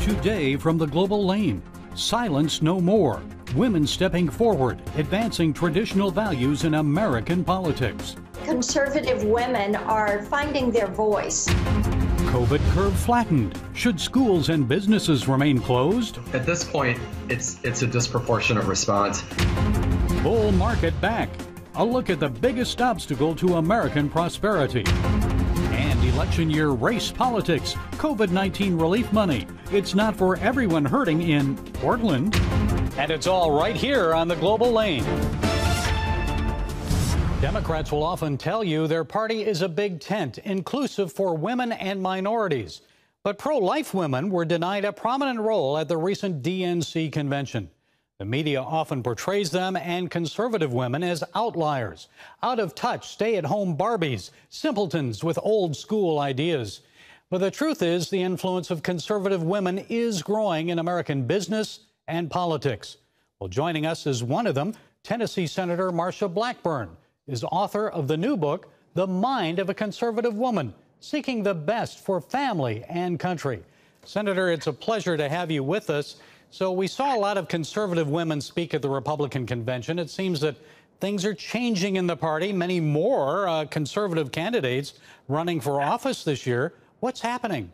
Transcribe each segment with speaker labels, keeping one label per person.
Speaker 1: Today from the global lane, silence no more. Women stepping forward, advancing traditional values in American politics.
Speaker 2: Conservative women are finding their voice.
Speaker 1: COVID curve flattened. Should schools and businesses remain closed?
Speaker 3: At this point, it's a disproportionate response.
Speaker 1: Bull market back. A look at the biggest obstacle to American prosperity. And election year race politics, COVID-19 relief money. It's not for everyone hurting in Portland. And it's all right here on the global lane. Democrats will often tell you their party is a big tent, inclusive for women and minorities. But pro-life women were denied a prominent role at the recent DNC convention. The media often portrays them and conservative women as outliers, out of touch, stay-at-home Barbies, simpletons with old-school ideas. But the truth is, the influence of conservative women is growing in American business and politics. Well, joining us is one of them, Tennessee Senator Marsha Blackburn, is author of the new book, The Mind of a Conservative Woman, Seeking the Best for Family and Country. Senator, it's a pleasure to have you with us. So we saw a lot of conservative women speak at the Republican convention. It seems that things are changing in the party. Many more conservative candidates running for office this year. What's happening?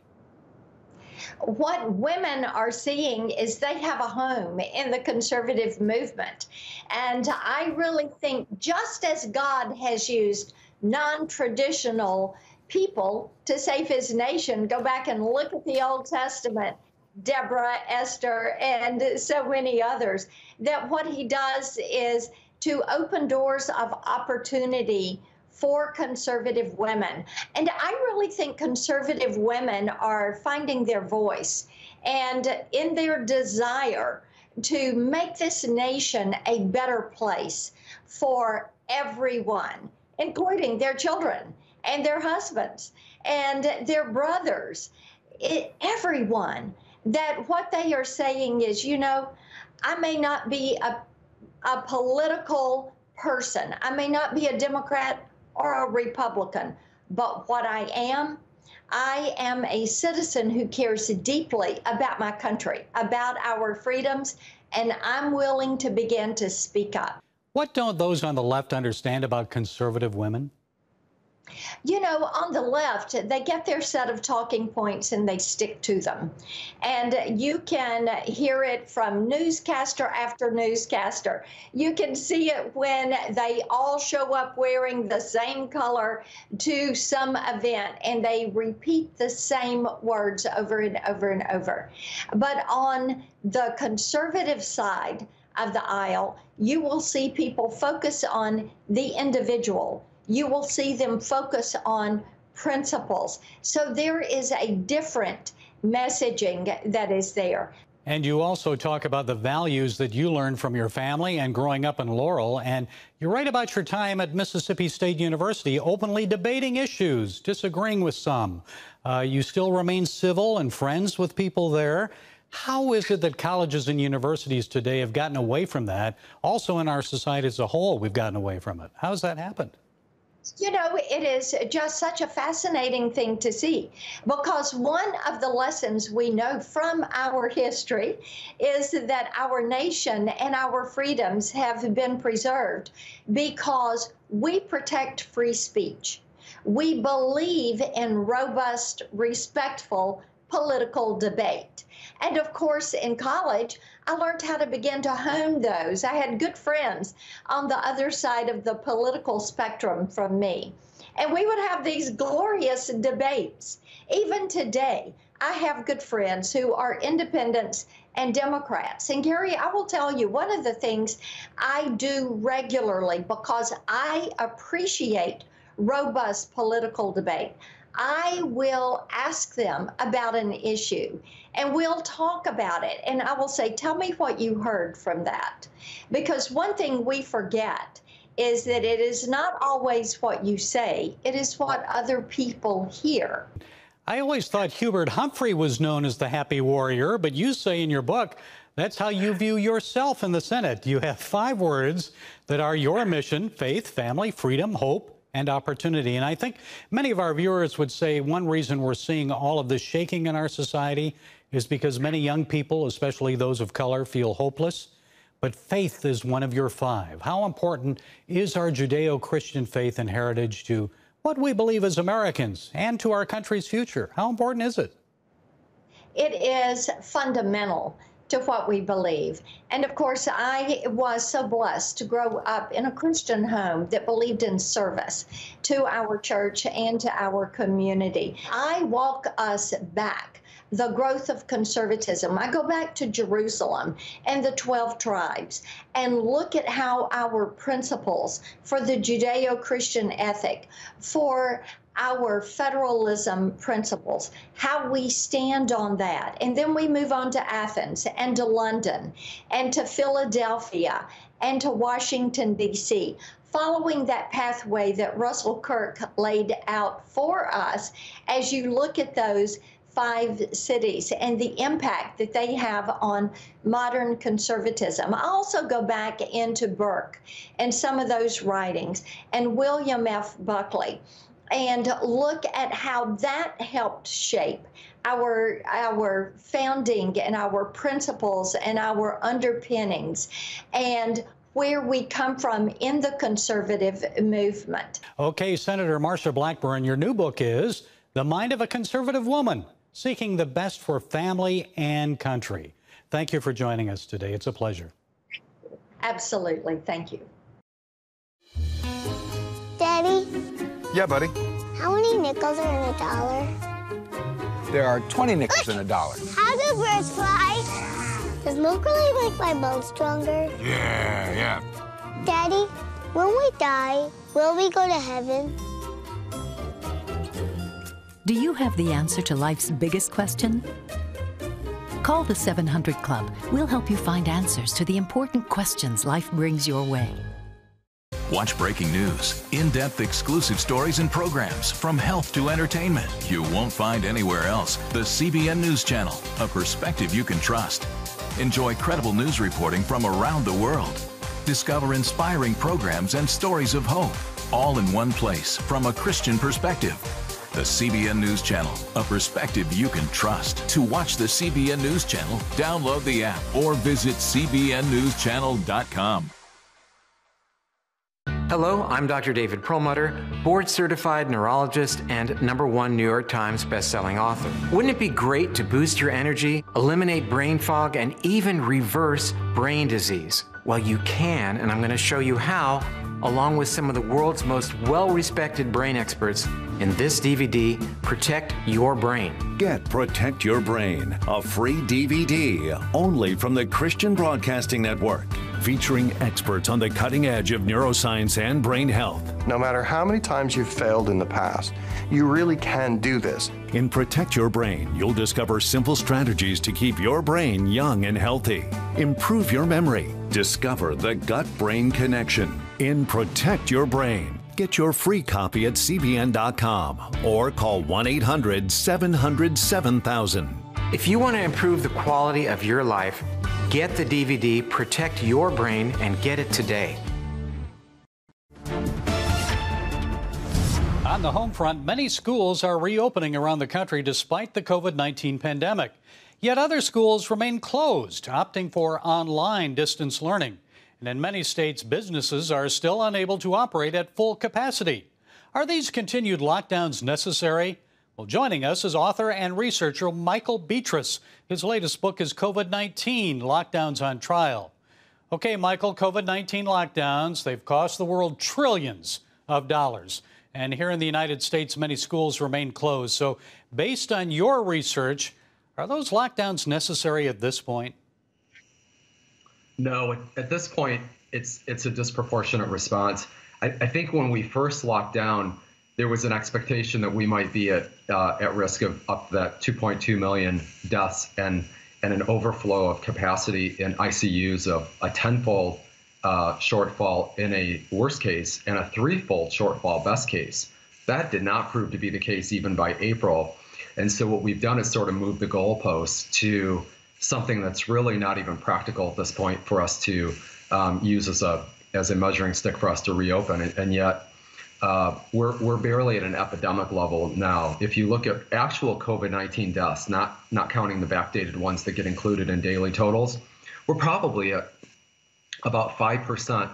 Speaker 2: What women are seeing is they have a home in the conservative movement. And I really think just as God has used non-traditional people to save his nation, go back and look at the Old Testament, Deborah, Esther, and so many others, that what he does is to open doors of opportunity for conservative women. And I really think conservative women are finding their voice and in their desire to make this nation a better place for everyone, including their children and their husbands and their brothers, everyone. That what they are saying is, you know, I may not be a political person. I may not be a Democrat or a Republican, but what I am a citizen who cares deeply about my country, about our freedoms, and I'm willing to begin to speak up.
Speaker 1: What don't those on the left understand about conservative women?
Speaker 2: You know, on the left, they get their set of talking points and they stick to them. And you can hear it from newscaster after newscaster. You can see it when they all show up wearing the same color to some event and they repeat the same words over and over and over. But on the conservative side of the aisle, you will see people focus on the individual. You will see them focus on principles. So there is a different messaging that is there.
Speaker 1: And you also talk about the values that you learned from your family and growing up in Laurel. And you write about your time at Mississippi State University, openly debating issues, disagreeing with some. You still remain civil and friends with people there. How is it that colleges and universities today have gotten away from that? Also in our society as a whole, we've gotten away from it. How has that happened?
Speaker 2: You know, it is just such a fascinating thing to see, because one of the lessons we know from our history is that our nation and our freedoms have been preserved because we protect free speech. We believe in robust, respectful political debate. And of course, in college, I learned how to begin to hone those. I had good friends on the other side of the political spectrum from me. And we would have these glorious debates. Even today, I have good friends who are independents and Democrats. And Gary, I will tell you, one of the things I do regularly, because I appreciate robust political debate, I will ask them about an issue and we'll talk about it. And I will say, tell me what you heard from that. Because one thing we forget is that it is not always what you say, it is what other people hear.
Speaker 1: I always thought Hubert Humphrey was known as the happy warrior, but you say in your book that's how you view yourself in the Senate. You have 5 words that are your mission: faith, family, freedom, hope, and opportunity. And I think many of our viewers would say one reason we're seeing all of this shaking in our society is because many young people, especially those of color, feel hopeless. But faith is one of your five. How important is our Judeo-Christian faith and heritage to what we believe as Americans and to our country's future? How important is it?
Speaker 2: It is fundamental to what we believe. And of course, I was so blessed to grow up in a Christian home that believed in service to our church and to our community. I walk us back, the growth of conservatism. I go back to Jerusalem and the 12 tribes and look at how our principles for the Judeo-Christian ethic, for our federalism principles, how we stand on that. And then we move on to Athens and to London and to Philadelphia and to Washington, D.C., following that pathway that Russell Kirk laid out for us as you look at those 5 cities and the impact that they have on modern conservatism. I also go back into Burke and some of those writings and William F. Buckley and look at how that helped shape our founding and our principles and our underpinnings and where we come from in the conservative movement.
Speaker 1: Okay, Senator Marsha Blackburn, your new book is The Mind of a Conservative Woman, Seeking the Best for Family and Country. Thank you for joining us today. It's a pleasure.
Speaker 2: Absolutely. Thank you.
Speaker 4: Daddy?
Speaker 5: Yeah, buddy.
Speaker 4: How many nickels are in a dollar?
Speaker 5: There are 20 nickels in a dollar.
Speaker 4: How do birds fly? Does milk really make my bones stronger?
Speaker 5: Yeah.
Speaker 4: Daddy, when we die, will we go to heaven?
Speaker 6: Do you have the answer to life's biggest question? Call the 700 Club. We'll help you find answers to the important questions life brings your way.
Speaker 7: Watch breaking news, in-depth exclusive stories and programs from health to entertainment you won't find anywhere else. The CBN News Channel, a perspective you can trust. Enjoy credible news reporting from around the world. Discover inspiring programs and stories of hope, all in one place from a Christian perspective. The CBN News Channel, a perspective you can trust. To watch the CBN News Channel, download the app or visit cbnnewschannel.com.
Speaker 8: Hello, I'm Dr. David Perlmutter, board-certified neurologist and #1 New York Times bestselling author. Wouldn't it be great to boost your energy, eliminate brain fog, and even reverse brain disease? Well, you can, and I'm going to show you how, along with some of the world's most well-respected brain experts in this DVD, Protect Your Brain.
Speaker 9: Get Protect Your Brain, a free DVD only from the Christian Broadcasting Network, featuring experts on the cutting edge of neuroscience and brain health.
Speaker 10: No matter how many times you've failed in the past, you really can do this.
Speaker 9: In Protect Your Brain, you'll discover simple strategies to keep your brain young and healthy. Improve your memory. Discover the gut-brain connection. In Protect Your Brain, get your free copy at cbn.com or call 1-800-700-7000.
Speaker 8: If you want to improve the quality of your life, get the DVD Protect Your Brain and get it today.
Speaker 1: On the home front, many schools are reopening around the country despite the COVID-19 pandemic. Yet other schools remain closed, opting for online distance learning. And in many states, businesses are still unable to operate at full capacity. Are these continued lockdowns necessary? Well, joining us is author and researcher Michael Beatrice. His latest book is COVID-19, Lockdowns on Trial. Okay, Michael, COVID-19 lockdowns, they've cost the world trillions of dollars. And here in the United States, many schools remain closed. So based on your research, are those lockdowns necessary at this point?
Speaker 3: No, at this point, it's a disproportionate response. I think when we first locked down, there was an expectation that we might be at risk of up to that 2.2 million deaths and an overflow of capacity in ICUs of a tenfold shortfall in a worst case and a threefold shortfall best case. That did not prove to be the case even by April. And so what we've done is sort of move the goalposts to something that's really not even practical at this point for us to use as a measuring stick for us to reopen. And yet we're barely at an epidemic level now. If you look at actual COVID-19 deaths, not counting the backdated ones that get included in daily totals, we're probably at about 5%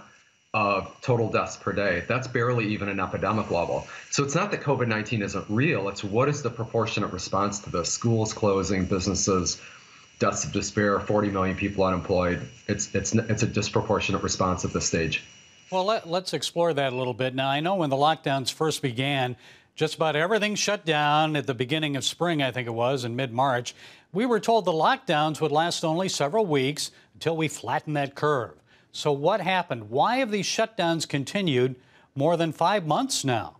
Speaker 3: of total deaths per day. That's barely even an epidemic level. So it's not that COVID-19 isn't real. It's what is the proportionate response to this? Schools closing, businesses, deaths of despair, 40 million people unemployed. It's a disproportionate response at this stage.
Speaker 1: Well, let's explore that a little bit. Now, I know when the lockdowns first began, just about everything shut down at the beginning of spring, I think it was, in mid-March. We were told the lockdowns would last only several weeks until we flattened that curve. So what happened? Why have these shutdowns continued more than 5 months now?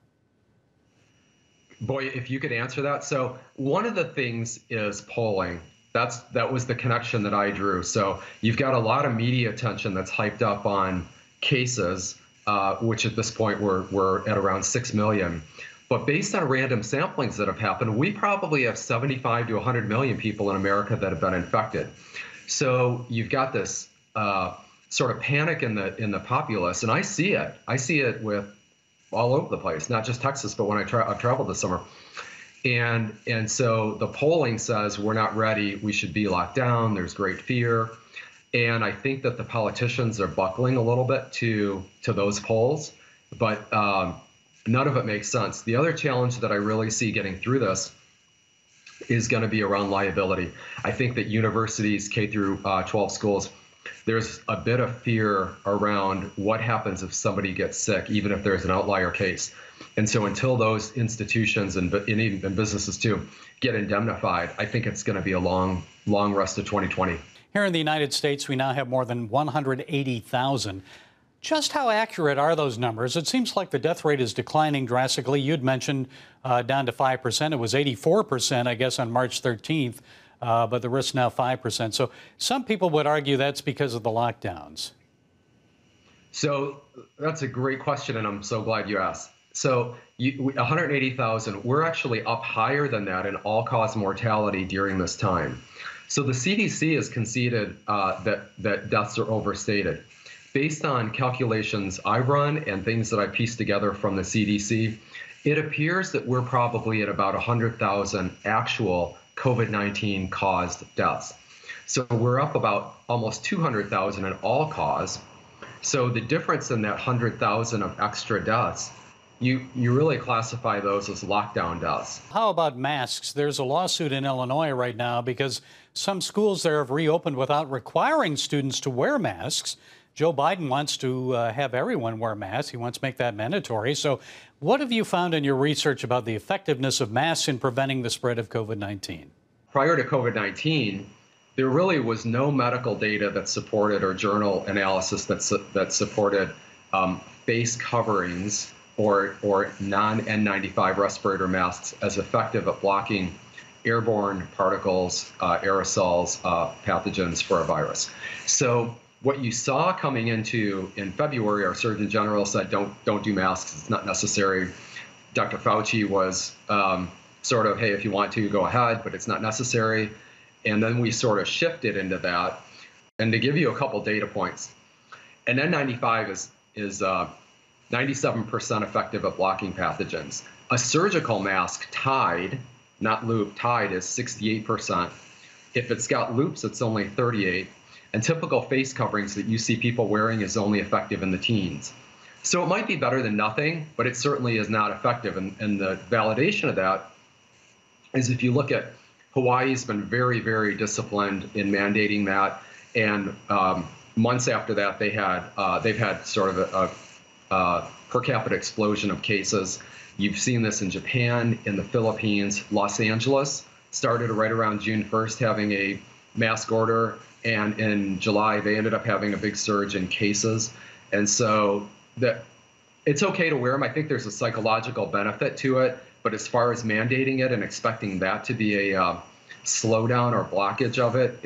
Speaker 3: Boy, if you could answer that. So one of the things is polling. That was the connection that I drew. So you've got a lot of media attention that's hyped up on cases, which at this point we're at around 6 million. But based on random samplings that have happened, we probably have 75 to 100 million people in America that have been infected. So you've got this sort of panic in the populace, and I see it. I see it with all over the place, not just Texas, but when I've traveled this summer. And so the polling says we're not ready. We should be locked down. There's great fear. And I think that the politicians are buckling a little bit to those polls, but none of it makes sense. The other challenge that I really see getting through this is going to be around liability. I think that universities, K through 12 schools, there's a bit of fear around what happens if somebody gets sick, even if there's an outlier case. And so until those institutions and even businesses too get indemnified, I think it's going to be a long rest of 2020.
Speaker 1: Here in the United States, we now have more than 180,000. Just how accurate are those numbers? It seems like the death rate is declining drastically. You'd mentioned down to 5%. It was 84%, I guess, on March 13th, but the risk now 5%. So some people would argue that's because of the lockdowns.
Speaker 3: So that's a great question, and I'm so glad you asked. So 180,000, we're actually up higher than that in all-cause mortality during this time. So the CDC has conceded that deaths are overstated. Based on calculations I run and things that I pieced together from the CDC, it appears that we're probably at about 100,000 actual COVID-19 caused deaths. So we're up about almost 200,000 in all cause. So the difference in that 100,000 of extra deaths, you really classify those as lockdown deaths.
Speaker 1: How about masks? There's a lawsuit in Illinois right now because some schools there have reopened without requiring students to wear masks. Joe Biden wants to have everyone wear masks. He wants to make that mandatory. So what have you found in your research about the effectiveness of masks in preventing the spread of COVID-19?
Speaker 3: Prior to COVID-19, there really was no medical data that supported or journal analysis that supported face coverings or non-N95 respirator masks as effective at blocking airborne particles, aerosols, pathogens for a virus. So what you saw coming in February, our Surgeon General said, don't do masks, it's not necessary. Dr. Fauci was sort of, hey, if you want to, go ahead, but it's not necessary. And then we sort of shifted into that. And to give you a couple data points, an N95 is 97% effective at blocking pathogens. A surgical mask tied, not loop, tied is 68%. If it's got loops, it's only 38%. And typical face coverings that you see people wearing is only effective in the teens. So it might be better than nothing, but it certainly is not effective. And the validation of that is if you look at Hawaii's been very, very disciplined in mandating that. And months after that, they've had sort of a per capita explosion of cases. You've seen this in Japan, in the Philippines. Los Angeles started right around June 1st having a mask order. And in July, they ended up having a big surge in cases. And so it's okay to wear them. I think there's a psychological benefit to it. But as far as mandating it and expecting that to be a slowdown or blockage of it,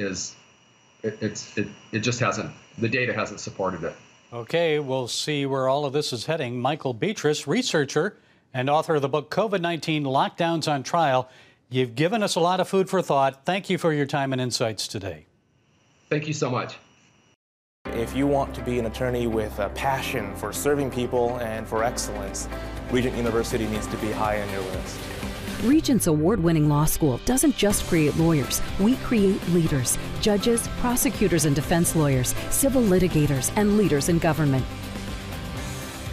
Speaker 3: it just hasn't, the data hasn't supported it.
Speaker 1: Okay, we'll see where all of this is heading. Michael Beatrice, researcher and author of the book COVID-19 Lockdowns on Trial. You've given us a lot of food for thought. Thank you for your time and insights today.
Speaker 3: Thank you so much.
Speaker 11: If you want to be an attorney with a passion for serving people and for excellence, Regent University needs to be high on your list.
Speaker 12: Regent's award-winning law school doesn't just create lawyers. We create leaders, judges, prosecutors and defense lawyers, civil litigators, and leaders in government.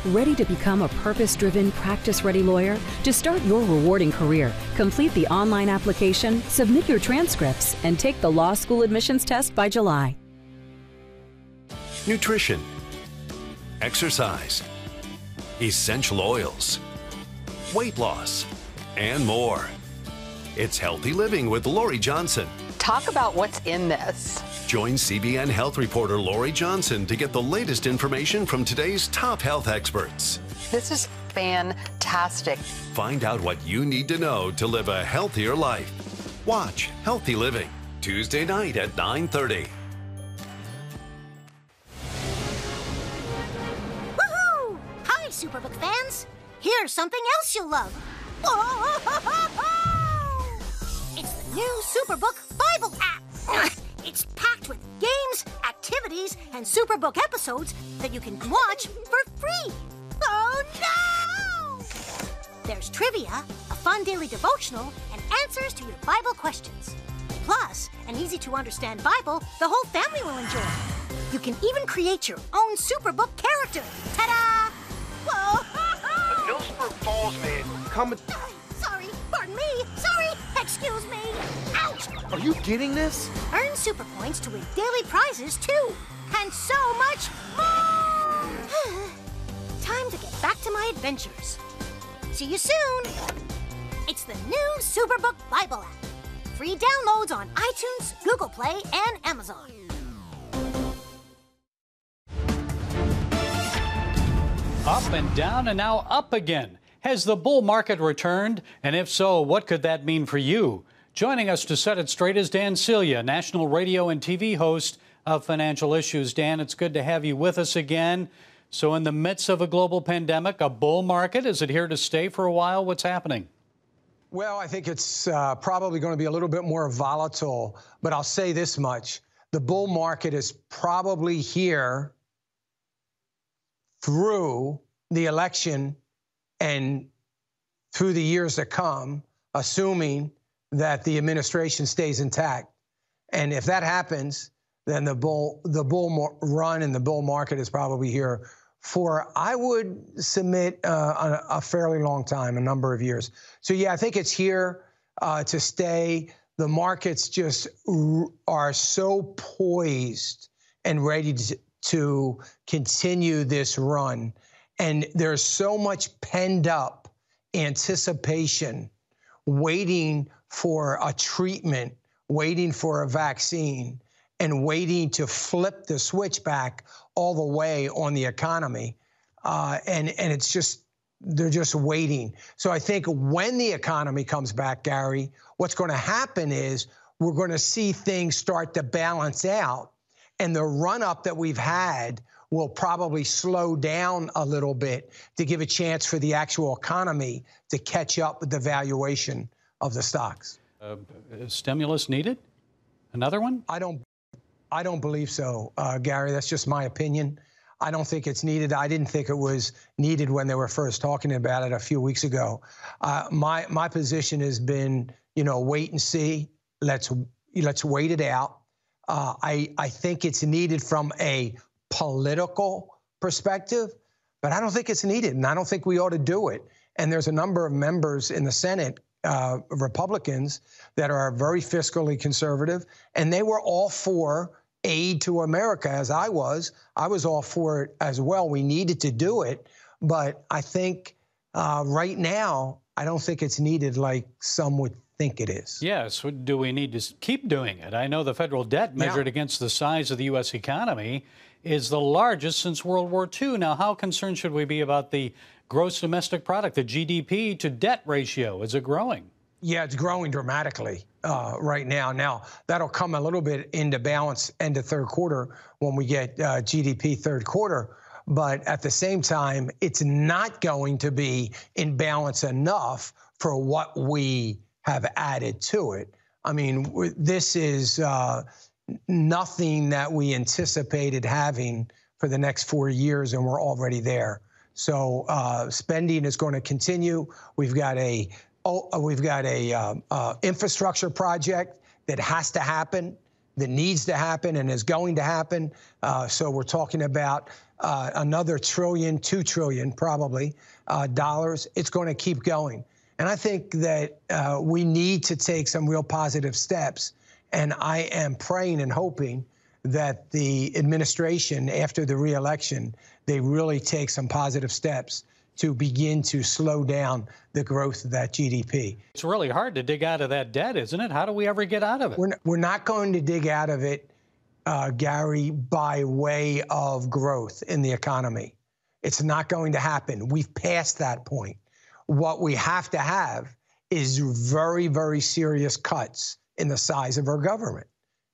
Speaker 12: Ready to become a purpose-driven, practice-ready lawyer? To start your rewarding career, complete the online application, submit your transcripts, and take the law school admissions test by July.
Speaker 9: Nutrition, exercise, essential oils, weight loss, and more. It's Healthy Living with Lori Johnson.
Speaker 13: Talk about what's in this.
Speaker 9: Join CBN health reporter Lori Johnson to get the latest information from today's top health experts.
Speaker 13: This is fantastic.
Speaker 9: Find out what you need to know to live a healthier life. Watch Healthy Living, Tuesday night at 9:30.
Speaker 14: Woohoo! Hi, Superbook fans. Here's something else you'll love. It's the new Superbook Bible app. It's packed with games, activities, and Superbook episodes that you can watch for free. Oh, no! There's trivia, a fun daily devotional, and answers to your Bible questions. Plus, an easy-to-understand Bible the whole family will enjoy. You can even create your own Superbook character. Ta-da! Whoa!
Speaker 11: Millsburg Falls man, come.
Speaker 14: Sorry, pardon me. Sorry, excuse me. Ouch!
Speaker 11: Are you getting this?
Speaker 14: Earn super points to win daily prizes, too. And so much more! Time to get back to my adventures. See you soon! It's the new Superbook Bible app. Free downloads on iTunes, Google Play, and Amazon.
Speaker 1: Up and down and now up again. Has the bull market returned? And if so, what could that mean for you? Joining us to set it straight is Dan Celia, national radio and TV host of Financial Issues. Dan, it's good to have you with us again. So in the midst of a global pandemic, a bull market, is it here to stay for a while? What's happening?
Speaker 15: Well, I think it's probably going to be a little bit more volatile, but I'll say this much. The bull market is probably here through the election and through the years to come, assuming that the administration stays intact. And if that happens, then the bull run and the bull market is probably here for, I would submit, a fairly long time, a number of years. So yeah, I think it's here to stay. The markets just are so poised and ready to continue this run. And there's so much penned up anticipation, waiting for a treatment, waiting for a vaccine, and waiting to flip the switch back all the way on the economy. And it's just, they're just waiting. So I think when the economy comes back, Gary, what's going to happen is we're going to see things start to balance out, and the run-up that we've had will probably slow down a little bit to give a chance for the actual economy to catch up with the valuation of the stocks.
Speaker 1: Stimulus needed? Another one?
Speaker 15: I don't believe so, Gary. That's just my opinion. I don't think it's needed. I didn't think it was needed when they were first talking about it a few weeks ago. My position has been, wait and see. Let's wait it out. I think it's needed from a political perspective, but I don't think it's needed, and I don't think we ought to do it. And there's a number of members in the Senate, Republicans, that are very fiscally conservative, and they were all for aid to America, as I was. I was all for it as well. We needed to do it, but I think right now, I don't think it's needed like some would think it is.
Speaker 1: Yes. Do we need to keep doing it? I know the federal debt measured against the size of the U.S. economy is the largest since World War II. Now, how concerned should we be about the gross domestic product, the GDP to debt ratio? Is it growing?
Speaker 15: Yeah, it's growing dramatically right now. Now, that'll come a little bit into balance end of third quarter when we get GDP third quarter. But at the same time, it's not going to be in balance enough for what we have added to it. I mean, this is nothing that we anticipated having for the next 4 years, and we're already there. So spending is going to continue. We've got a infrastructure project that has to happen, that needs to happen, and is going to happen. So we're talking about another $1 trillion, $2 trillion probably dollars. It's going to keep going. And I think that we need to take some real positive steps. And I am praying and hoping that the administration, after the re-election, they really take some positive steps to begin to slow down the growth of that GDP.
Speaker 1: It's really hard to dig out of that debt, isn't it? How do we ever get out of it?
Speaker 15: We're not going to dig out of it, Gary, by way of growth in the economy. It's not going to happen. We've passed that point. What we have to have is very, very serious cuts in the size of our government.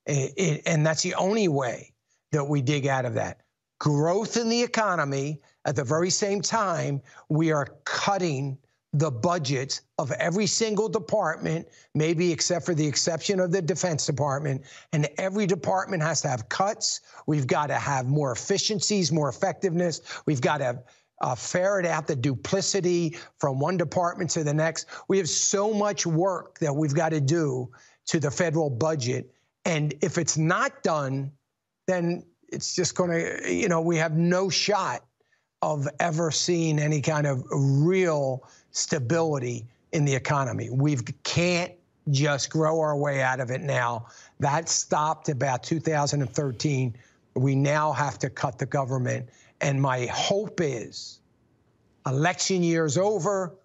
Speaker 15: And that's the only way that we dig out of that. Growth in the economy, at the very same time, we are cutting the budgets of every single department, maybe except for the exception of the Defense Department. And every department has to have cuts. We've got to have more efficiencies, more effectiveness. We've got to ferret out the duplicity from one department to the next. We have so much work that we've got to do to the federal budget. And if it's not done, then it's just going to, we have no shot of ever seeing any kind of real stability in the economy. We can't just grow our way out of it now. That stopped about 2013. We now have to cut the government. And my hope is election year's over,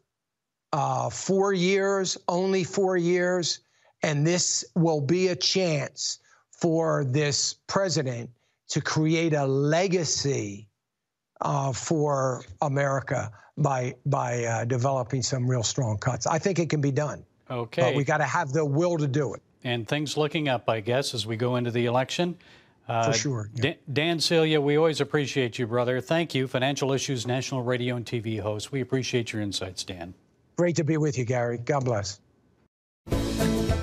Speaker 15: 4 years, only 4 years, and this will be a chance for this president to create a legacy for America by developing some real strong cuts. I think it can be done.
Speaker 1: Okay.
Speaker 15: But we got to have the will to do it.
Speaker 1: And things looking up, I guess, as we go into the election.
Speaker 15: For sure. Yeah.
Speaker 1: Dan Celia, we always appreciate you, brother. Thank you. Financial Issues National Radio and TV host. We appreciate your insights, Dan.
Speaker 15: Great to be with you, Gary. God bless.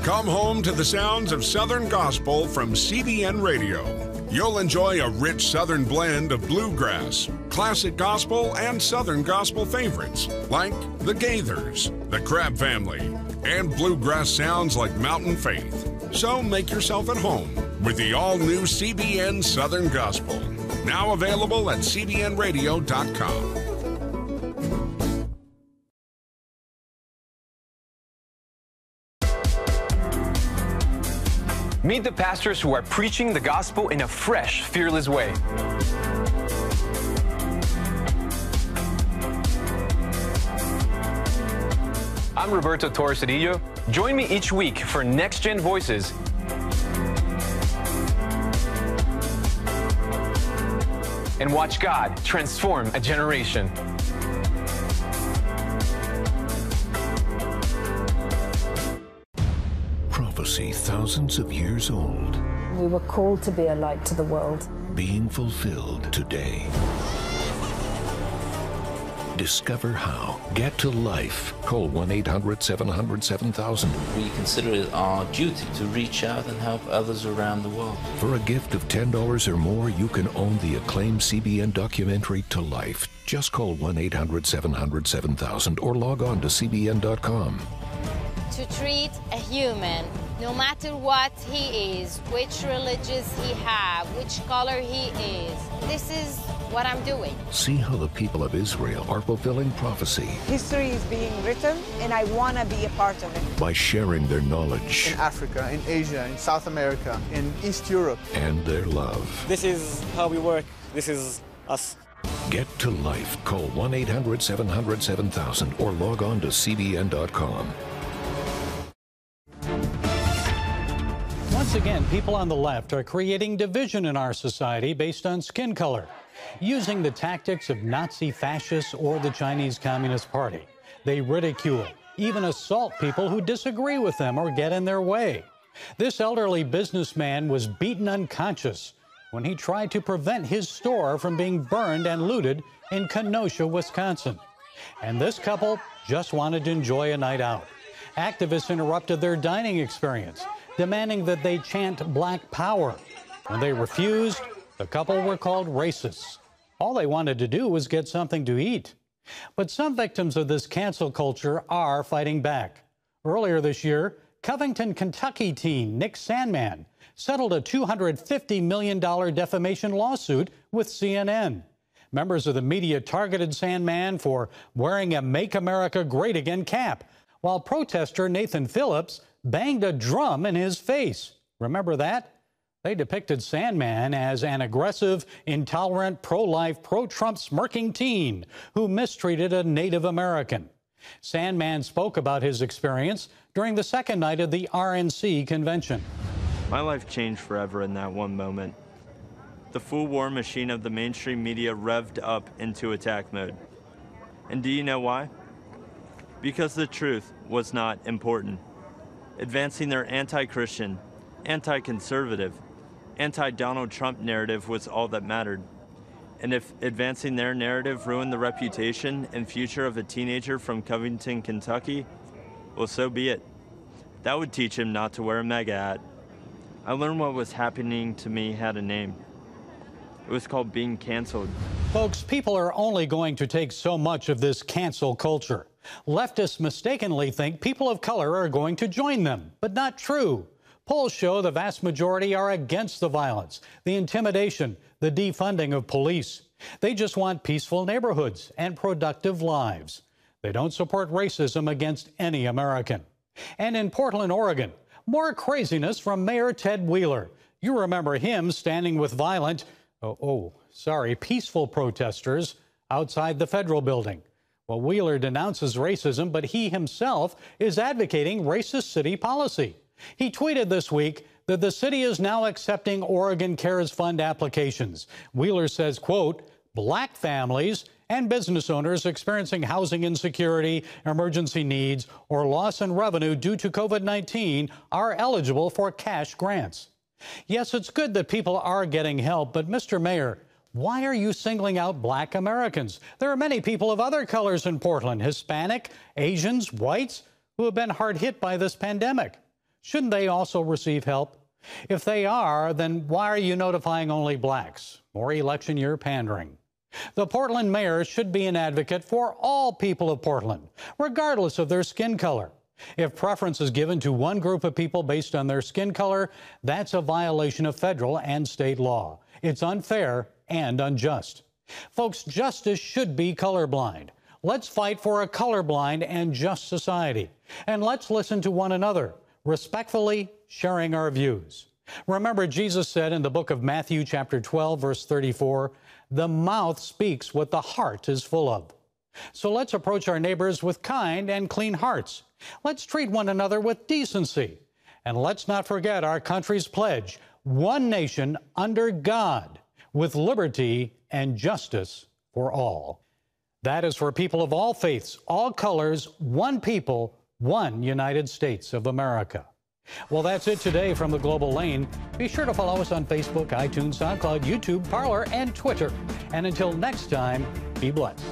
Speaker 16: Come home to the sounds of Southern Gospel from CBN Radio. You'll enjoy a rich Southern blend of bluegrass, classic gospel, and Southern gospel favorites like the Gaithers, the Crab Family, and bluegrass sounds like Mountain Faith. So make yourself at home with the all-new CBN Southern Gospel, now available at cbnradio.com.
Speaker 11: Meet the pastors who are preaching the gospel in a fresh, fearless way. I'm Roberto Torresadillo. Join me each week for Next Gen Voices. And watch God transform a generation.
Speaker 17: Prophecy thousands of years old.
Speaker 18: We were called to be a light to the world.
Speaker 17: Being fulfilled today. Discover how. Get to life. Call 1-800-700-7000.
Speaker 19: We consider it our duty to reach out and help others around the world.
Speaker 17: For a gift of $10 or more, you can own the acclaimed CBN documentary To Life. Just call 1-800-700-7000 or log on to cbn.com.
Speaker 20: To treat a human, no matter what he is, which religious he have, which color he is. This is what I'm doing.
Speaker 17: See how the people of Israel are fulfilling prophecy.
Speaker 21: History is being written, and I want to be a part of it.
Speaker 17: By sharing their knowledge.
Speaker 22: In Africa, in Asia, in South America, in East Europe.
Speaker 17: And their love.
Speaker 23: This is how we work. This is us.
Speaker 17: Get to life. Call 1-800-700-7000 or log on to cbn.com.
Speaker 1: Once again, people on the left are creating division in our society based on skin color, using the tactics of Nazi fascists or the Chinese Communist Party. They ridicule, even assault people who disagree with them or get in their way. This elderly businessman was beaten unconscious when he tried to prevent his store from being burned and looted in Kenosha, Wisconsin. And this couple just wanted to enjoy a night out. Activists interrupted their dining experience, demanding that they chant Black Power. When they refused, the couple were called racists. All they wanted to do was get something to eat. But some victims of this cancel culture are fighting back. Earlier this year, Covington, Kentucky teen Nick Sandmann settled a $250 million defamation lawsuit with CNN. Members of the media targeted Sandmann for wearing a Make America Great Again cap, while protester Nathan Phillips banged a drum in his face. Remember that? They depicted Sandmann as an aggressive, intolerant, pro-life, pro-Trump smirking teen who mistreated a Native American. Sandmann spoke about his experience during the second night of the RNC convention.
Speaker 2: My life changed forever in that one moment. The full war machine of the mainstream media revved up into attack mode. And do you know why? Because the truth was not important. Advancing their anti-Christian, anti-conservative, anti-Donald Trump narrative was all that mattered. And if advancing their narrative ruined the reputation and future of a teenager from Covington, Kentucky, well, so be it. That would teach him not to wear a MAGA hat. I learned what was happening to me had a name. It was called being canceled.
Speaker 1: Folks, people are only going to take so much of this cancel culture. Leftists mistakenly think people of color are going to join them, but not true. Polls show the vast majority are against the violence, the intimidation, the defunding of police. They just want peaceful neighborhoods and productive lives. They don't support racism against any American. And in Portland, Oregon, more craziness from Mayor Ted Wheeler. You remember him standing with violent, peaceful protesters outside the federal building. Well, Wheeler denounces racism, but he himself is advocating racist city policy. He tweeted this week that the city is now accepting Oregon Cares Fund applications. Wheeler says, quote, black families and business owners experiencing housing insecurity, emergency needs, or loss in revenue due to COVID-19 are eligible for cash grants. Yes, it's good that people are getting help, but Mr. Mayor, why are you singling out black Americans? There are many people of other colors in Portland, Hispanic, Asians, whites, who have been hard hit by this pandemic. Shouldn't they also receive help? If they are, then why are you notifying only blacks? More election year pandering. The Portland mayor should be an advocate for all people of Portland, regardless of their skin color. If preference is given to one group of people based on their skin color, that's a violation of federal and state law. It's unfair and unjust. Folks, justice should be colorblind. Let's fight for a colorblind and just society. And let's listen to one another, respectfully sharing our views. Remember, Jesus said in the book of Matthew, chapter 12, verse 34, the mouth speaks what the heart is full of. So let's approach our neighbors with kind and clean hearts. Let's treat one another with decency. And let's not forget our country's pledge, one nation under God, with liberty and justice for all. That is for people of all faiths, all colors, one people, one United States of America. Well, that's it today from the Global Lane. Be sure to follow us on Facebook, iTunes, SoundCloud, YouTube, Parler, and Twitter. And until next time, be blessed.